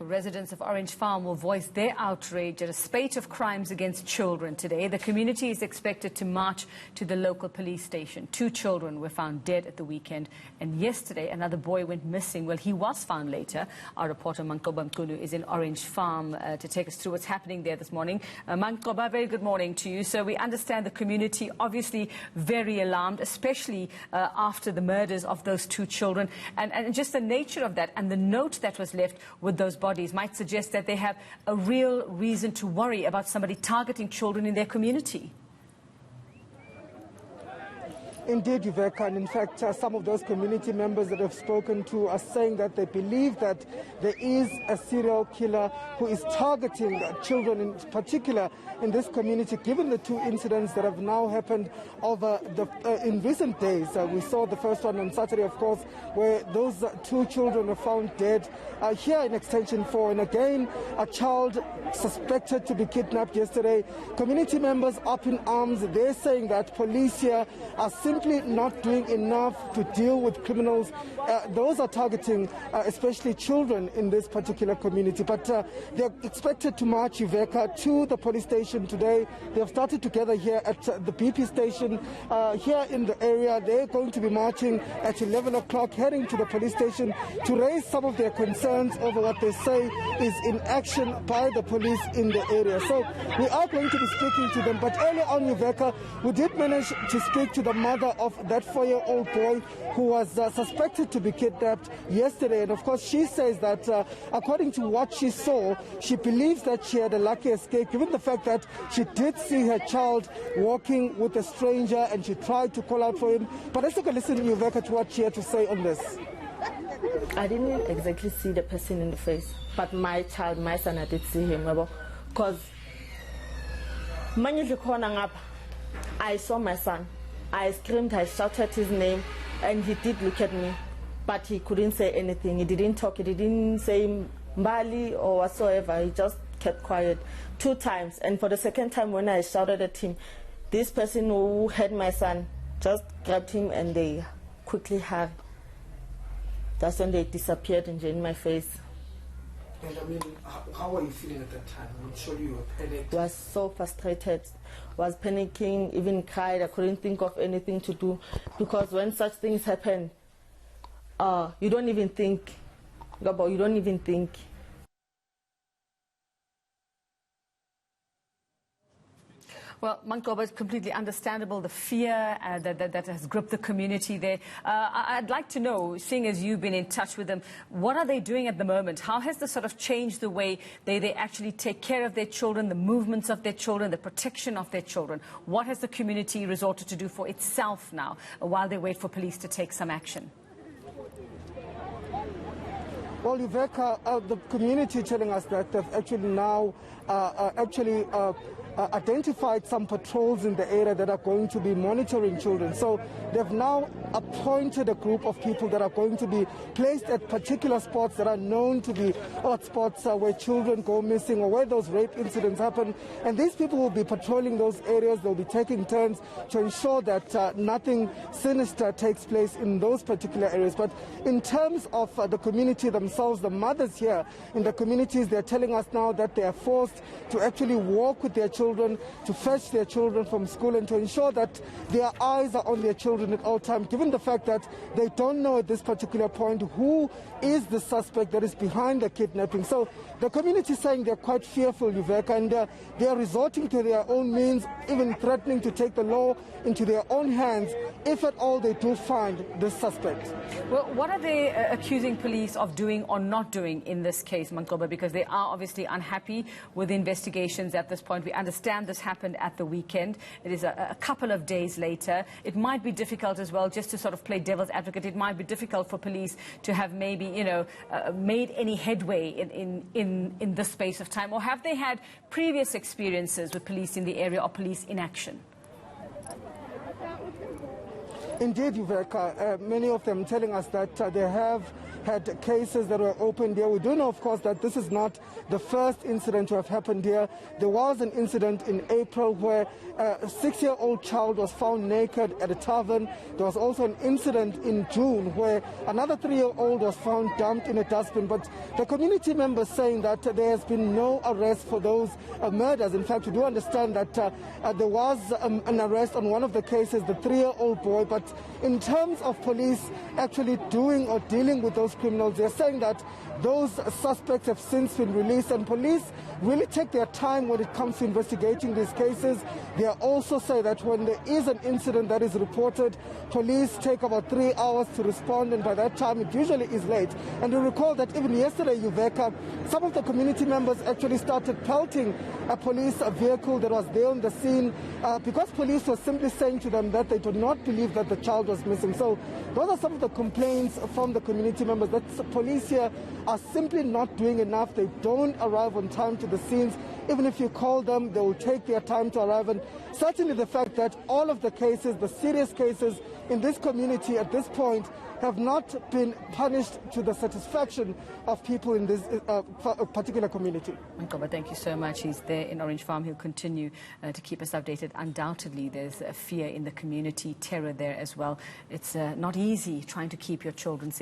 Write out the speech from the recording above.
Residents of Orange Farm will voice their outrage at a spate of crimes against children today. The community is expected to march to the local police station. 2 children were found dead at the weekend, and yesterday another boy went missing. Well, he was found later. Our reporter Manqoba Mchunu is in Orange Farm to take us through what's happening there this morning. Manqoba, very good morning to you. So we understand the community obviously very alarmed, especially after the murders of those 2 children, and just the nature of that and the note that was left with those bodies might suggest that they have a real reason to worry about somebody targeting children in their community. Indeed, Yuveka, and in fact, some of those community members that I've spoken to are saying that they believe that there is a serial killer who is targeting children in particular in this community, given the 2 incidents that have now happened over in recent days. We saw the first one on Saturday, of course, where those 2 children were found dead here in Extension 4. And again, a child suspected to be kidnapped yesterday. Community members up in arms. They're saying that police here are simply not doing enough to deal with criminals. Those are targeting especially children in this particular community. But they're expected to march, Yuveka, to the police station today. They have started together here at the BP station here in the area. They're going to be marching at 11 o'clock, heading to the police station to raise some of their concerns over what they say is inaction by the police in the area. So we are going to be speaking to them. But earlier on, Yuveka, we did manage to speak to the mother of that 4-year-old boy who was suspected to be kidnapped yesterday. And of course, she says that according to what she saw, she believes that she had a lucky escape, given the fact that she did see her child walking with a stranger and she tried to call out for him. But let's take a listen, Yuveka, to what she had to say on this. I didn't exactly see the person in the face, but my child, my son, I did see him. Because I saw my son. I screamed, I shouted his name, and he did look at me, but he couldn't say anything. He didn't talk, he didn't say Mbali or whatsoever. He just kept quiet 2 times. And for the second time when I shouted at him, this person who had my son just grabbed him and they quickly hurried. That's when they disappeared and in my face. And I mean, how were you feeling at that time? I'm sure you were panicked. I was so frustrated, was panicking, even cried. I couldn't think of anything to do, because when such things happen, you don't even think. You don't even think. Well, Manqoba, it's completely understandable, the fear that has gripped the community there. I'd like to know, seeing as you've been in touch with them, what are they doing at the moment? How has this sort of changed the way they actually take care of their children, the movements of their children, the protection of their children? What has the community resorted to do for itself now, while they wait for police to take some action? Well, Yuveka, the community telling us that they've actually now identified some patrols in the area that are going to be monitoring children. So they've now appointed a group of people that are going to be placed at particular spots that are known to be hot spots where children go missing or where those rape incidents happen. And these people will be patrolling those areas. They'll be taking turns to ensure that nothing sinister takes place in those particular areas. But in terms of the community themselves, the mothers here in the communities, they're telling us now that they are forced to actually walk with their children, to fetch their children from school, and to ensure that their eyes are on their children at all times, given the fact that they don't know at this particular point who is the suspect that is behind the kidnapping. So the community is saying they're quite fearful, Yuveka, and they are resorting to their own means, even threatening to take the law into their own hands if at all they do find the suspect. Well, what are they accusing police of doing or not doing in this case, Manqoba? Because they are obviously unhappy with the investigations at this point. We understand this happened at the weekend. It is a couple of days later. It might be difficult as well, just to sort of play devil's advocate, it might be difficult for police to have maybe, made any headway in this space of time. Or have they had previous experiences with police in the area or police inaction? Indeed, Yuveka, many of them telling us that they have had cases that were opened here. We do know, of course, that this is not the first incident to have happened here. There was an incident in April where a 6-year-old child was found naked at a tavern. There was also an incident in June where another 3-year-old was found dumped in a dustbin. But the community members saying that there has been no arrest for those murders. In fact, we do understand that there was an arrest on one of the cases, the 3-year-old boy. But in terms of police actually doing or dealing with those criminals, they're saying that those suspects have since been released, and police really take their time when it comes to investigating these cases. They also say that when there is an incident that is reported, police take about 3 hours to respond, and by that time it usually is late. And you recall that even yesterday, Uveka, some of the community members actually started pelting a police vehicle that was there on the scene because police were simply saying to them that they do not believe that the child was missing. So those are some of the complaints from the community members, that police here are simply not doing enough. They don't arrive on time to the scenes. Even if you call them, they will take their time to arrive. And certainly the fact that all of the cases, the serious cases in this community at this point, have not been punished to the satisfaction of people in this particular community. Manqoba, thank you so much. He's there in Orange Farm. He'll continue to keep us updated. Undoubtedly, there's a fear in the community, terror there as well. It's not easy trying to keep your children safe.